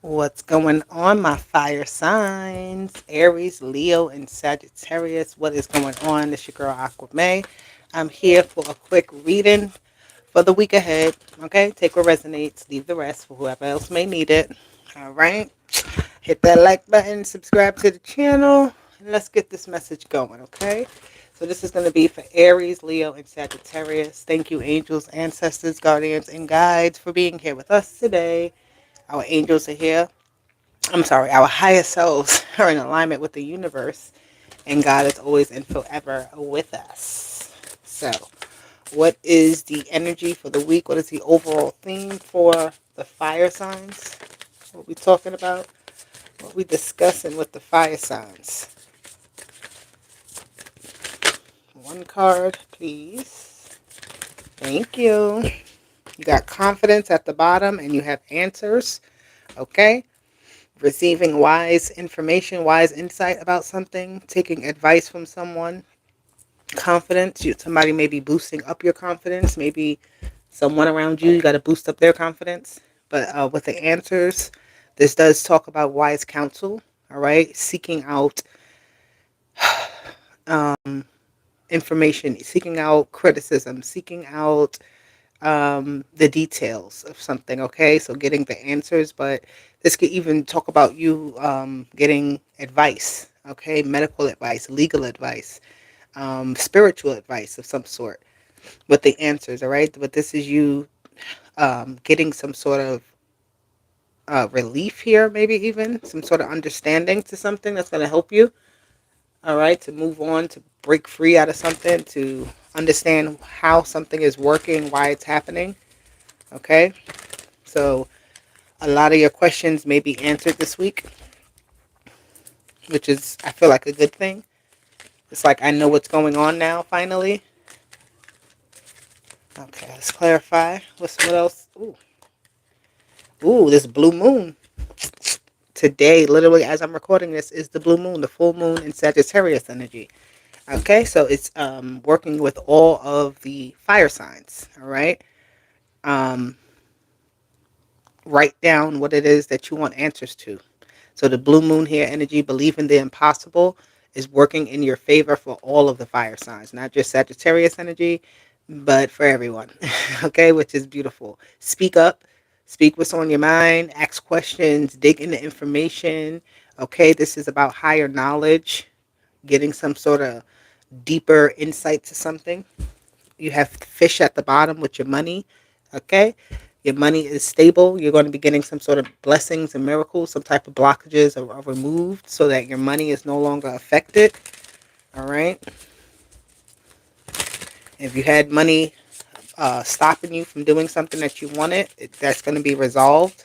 What's going on, my fire signs? Aries, Leo, and Sagittarius. What is going on? It's your girl Aqua May. I'm here for a quick reading for the week ahead. Okay, take what resonates, leave the rest for whoever else may need it. All right, hit that like button, subscribe to the channel, and let's get this message going. Okay, so this is going to be for Aries, Leo, and Sagittarius. Thank you, angels, ancestors, guardians, and guides, for being here with us today. Our angels are here. Our higher selves are in alignment with the universe, and God is always and forever with us. So, what is the energy for the week? What is the overall theme for the fire signs? What we talking about? What we discussing with the fire signs? One card, please. Thank you. You got confidence at the bottom, and you have answers. Okay. Receiving wise information, wise insight about something, taking advice from someone, confidence. Somebody may be boosting up your confidence. Maybe someone around you got to boost up their confidence. But with the answers, this does talk about wise counsel. All right, seeking out um, information, seeking out criticism, seeking out the details of something. Okay, so getting the answers, but this could even talk about you getting advice. Okay, medical advice, legal advice, spiritual advice of some sort with the answers. All right, but this is you getting some sort of relief here, maybe even some sort of understanding to something that's going to help you. All right, to move on, to break free out of something, to understand how something is working, why it's happening. Okay, so a lot of your questions may be answered this week, which is, I feel like, a good thing. It's like I know what's going on now, finally. Okay, let's clarify. What else? Ooh, this blue moon. Today, literally, as I'm recording this, is the blue moon, the full moon in Sagittarius energy. Okay, so it's working with all of the fire signs. All right. Um, write down what it is that you want answers to. So the blue moon here energy, believe in the impossible, is working in your favor for all of the fire signs, not just Sagittarius energy, but for everyone. Okay, which is beautiful. Speak up, speak what's on your mind, ask questions, dig into information. Okay, this is about higher knowledge, getting some sort of deeper insight to something. You have fish at the bottom with your money. Okay, your money is stable. You're going to be getting some sort of blessings and miracles. Some type of blockages are removed so that your money is no longer affected. All right. If you had money stopping you from doing something that you wanted, that's going to be resolved.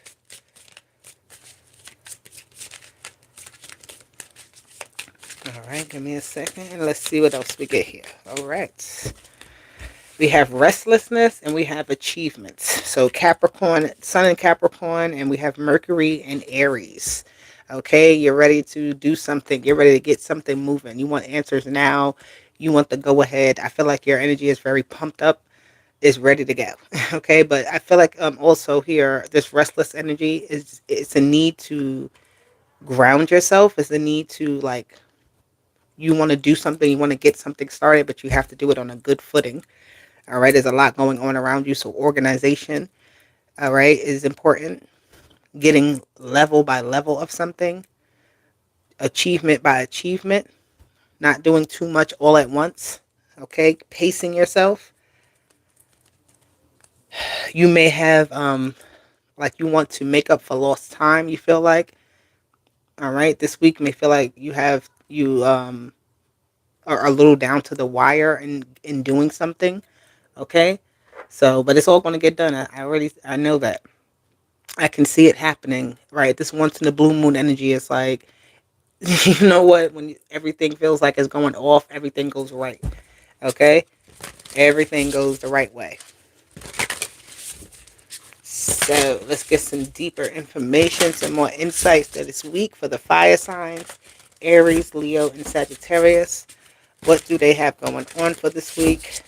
All right, give me a second and let's see what else we get here. All right. We have restlessness and we have achievements. So Capricorn, Sun in Capricorn, and we have Mercury and Aries. Okay, you're ready to do something. You're ready to get something moving. You want answers now. You want the go ahead. I feel like your energy is very pumped up, is ready to go. Okay, but I feel like also here this restless energy is, it's a need to ground yourself. It's a need to, like, you want to do something, you want to get something started, but you have to do it on a good footing. All right, there's a lot going on around you, so organization, all right, is important. Getting level by level of something, achievement by achievement, not doing too much all at once. Okay, pacing yourself. You may have like you want to make up for lost time. You feel like, all right, this week may feel like you are a little down to the wire in doing something. Okay, so but it's all going to get done. I know that. I can see it happening, right? This once in the blue moon energy is like, you know what? When everything feels like it's going off, everything goes right. Okay? Everything goes the right way. So let's get some deeper information, some more insights for this week for the fire signs, Aries, Leo, and Sagittarius. What do they have going on for this week?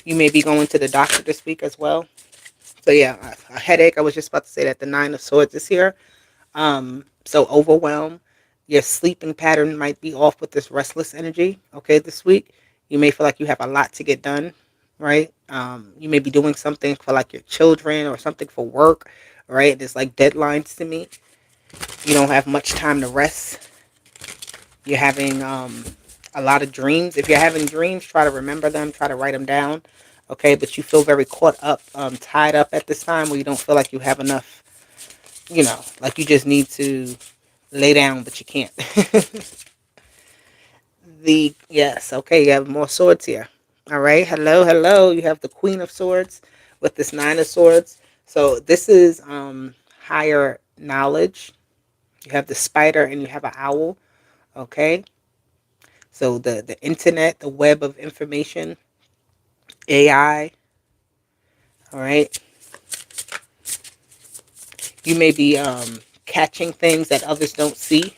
You may be going to the doctor this week as well. So yeah, a headache. I was just about to say that the Nine of Swords is here. So overwhelm. Your sleeping pattern might be off with this restless energy. Okay, this week you may feel like you have a lot to get done. Right. You may be doing something for like your children or something for work. Right. There's like deadlines to meet. You don't have much time to rest. You're having a lot of dreams. If you're having dreams, try to remember them. Try to write them down. Okay, but you feel very caught up, tied up at this time where you don't feel like you have enough. Like you just need to lay down, but you can't. Yes, okay, you have more swords here. All right, hello, hello. You have the Queen of Swords with this Nine of Swords. So this is higher knowledge. You have the spider and you have an owl. Okay, so the internet, the web of information, AI. All right, you may be catching things that others don't see.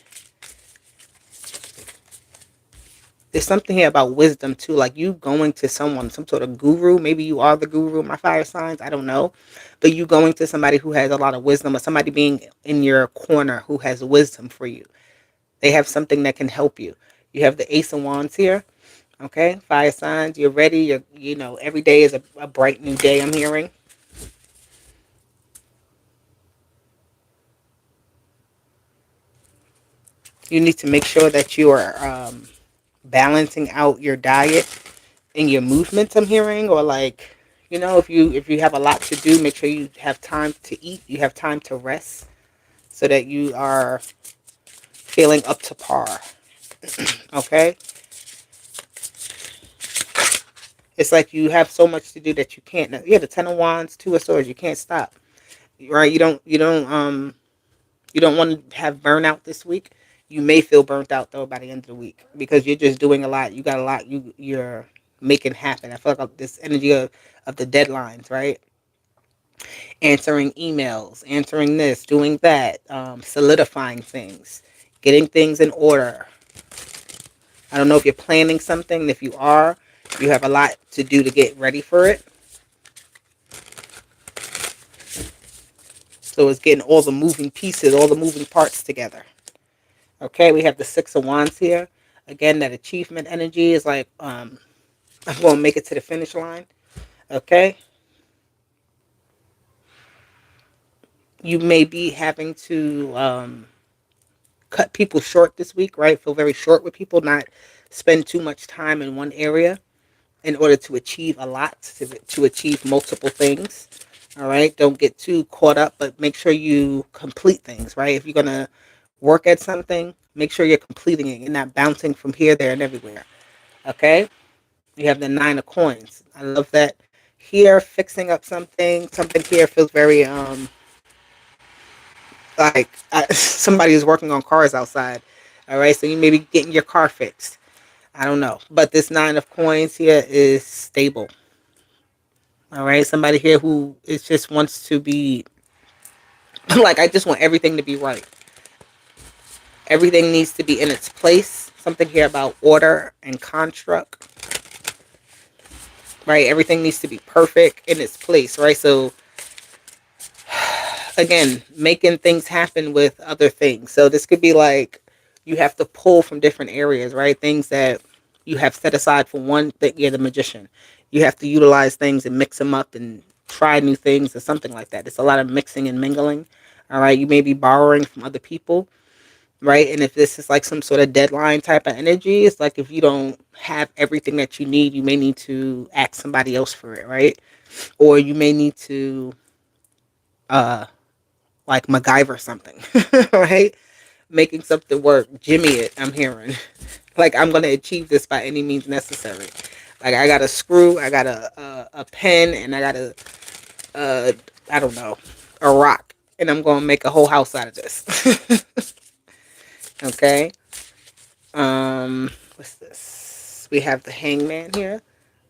There's something here about wisdom too, like you going to someone, some sort of guru. Maybe you are the guru, my fire signs. I don't know, but you going to somebody who has a lot of wisdom, or somebody being in your corner who has wisdom for you. They have something that can help you. You have the Ace of Wands here. Okay, fire signs. You're ready. Every day is a bright new day. I'm hearing. You need to make sure that you are balancing out your diet and your movements. I'm hearing, or like, if you have a lot to do, make sure you have time to eat. You have time to rest, so that you are feeling up to par. Okay, it's like you have so much to do that you can't. Yeah, the Ten of Wands, Two of Swords. You can't stop. Right? You don't want to have burnout this week. You may feel burnt out though by the end of the week because you're just doing a lot. You got a lot. You're making happen. I feel like this energy of the deadlines, right? Answering emails, answering this, doing that, solidifying things, getting things in order. I don't know if you're planning something. If you are, you have a lot to do to get ready for it. So it's getting all the moving pieces, all the moving parts together. Okay, we have the Six of Wands here. Again, that achievement energy is like, I'm going to make it to the finish line. Okay, you may be having to cut people short this week, right? Feel very short with people, not spend too much time in one area in order to achieve a lot, to achieve multiple things. All right, don't get too caught up, but make sure you complete things, right? If you're going to work at something, make sure you're completing it and not bouncing from here, there, and everywhere. Okay, you have the Nine of Coins. I love that. Here, fixing up something here feels very like somebody is working on cars outside. All right, so you may be getting your car fixed. I don't know, but this Nine of Coins here is stable. All right, somebody here who is just wants to be like, I just want everything to be right. Everything needs to be in its place. Something here about order and construct. Right, everything needs to be perfect in its place. Right, so again, making things happen with other things. So this could be like you have to pull from different areas, right? Things that you have set aside for one thing. You're the magician. You have to utilize things and mix them up and try new things or something like that. It's a lot of mixing and mingling. All right. You may be borrowing from other people, right? And if this is like some sort of deadline type of energy, it's like if you don't have everything that you need, you may need to ask somebody else for it, right? Or you may need to uh like MacGyver something, right? Making something work, Jimmy it, I'm hearing. Like, I'm going to achieve this by any means necessary. Like, I got a screw, I got a pen, and I got uh, I don't know, a rock. And I'm going to make a whole house out of this. Okay? What's this? We have the Hangman here.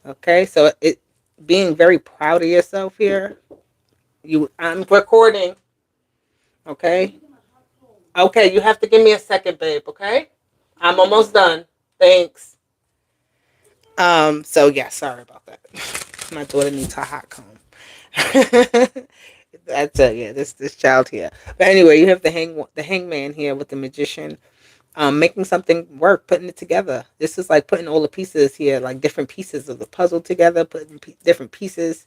Okay? So, being very proud of yourself here. I'm recording. Okay? Okay, you have to give me a second, babe, okay? I'm almost done. Thanks. So yeah, sorry about that. My daughter needs her hot comb. That's yeah, this child here. But anyway, you have the hangman here with the magician, making something work, putting it together. This is like putting all the pieces here, like different pieces of the puzzle together, putting different pieces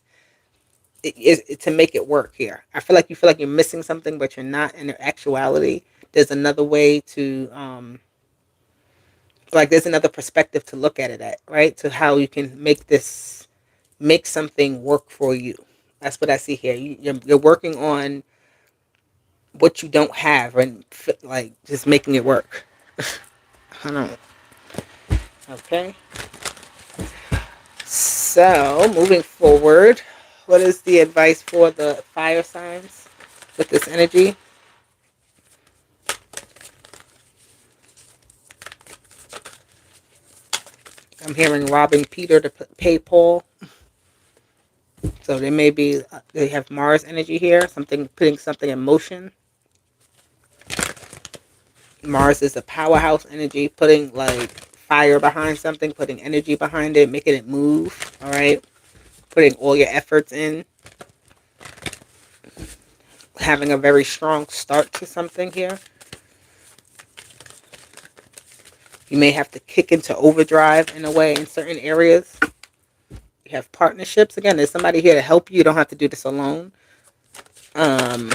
to make it work here. I feel like you're missing something, but you're not. In actuality, there's another way to like there's another perspective to look at it at, right? To how you can make something work for you. That's what I see here. You're working on what you don't have and like just making it work. I don't know. Okay. So moving forward, what is the advice for the fire signs with this energy? I'm hearing robbing Peter to pay Paul. So they may be they have Mars energy here, something putting something in motion. Mars is a powerhouse energy, putting like fire behind something, putting energy behind it, making it move. All right, putting all your efforts in, having a very strong start to something here. You may have to kick into overdrive in a way in certain areas. You have partnerships. Again, there's somebody here to help you. You don't have to do this alone. Um,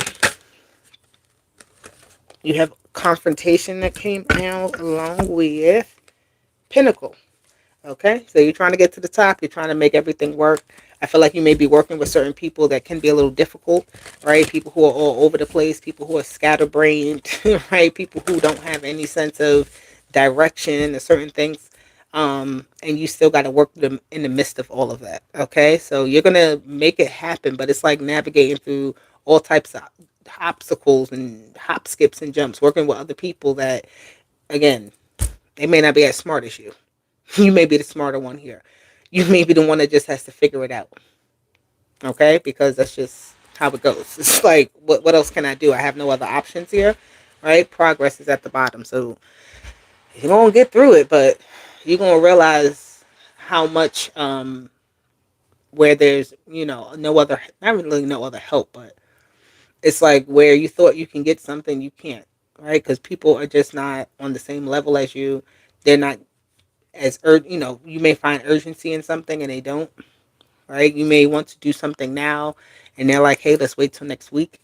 you have confrontation that came out along with Pinnacle. Okay, so you're trying to get to the top. You're trying to make everything work. I feel like you may be working with certain people that can be a little difficult, right? People who are all over the place, people who are scatterbrained, right? People who don't have any sense of direction or certain things. And you still got to work them in the midst of all of that. Okay, so you're gonna make it happen, but it's like navigating through all types of obstacles and hop skips and jumps, working with other people that, again, they may not be as smart as you. You may be the smarter one here. You may be the one that just has to figure it out. Okay? Because that's just how it goes. It's like, what else can I do? I have no other options here. Right? Progress is at the bottom. So you're going to get through it, but you're going to realize how much, where there's, no other, not really no other help, but it's like where you thought you can get something, you can't. Right? Because people are just not on the same level as you. They're not you may find urgency in something and they don't, right? You may want to do something now and they're like, hey, let's wait till next week.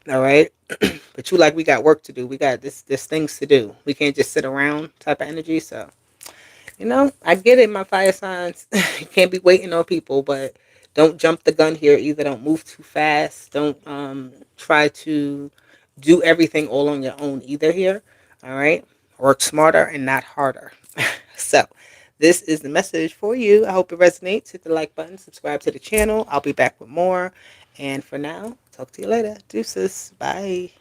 All right. But you like, we got work to do. We got this things to do. We can't just sit around type of energy. So, I get it, my fire signs. You can't be waiting on people, but don't jump the gun here either. Don't move too fast. Don't try to do everything all on your own either here. All right. Work smarter and not harder. So, this is the message for you. I hope it resonates. Hit the like button, subscribe to the channel. I'll be back with more. And for now, talk to you later. Deuces. Bye.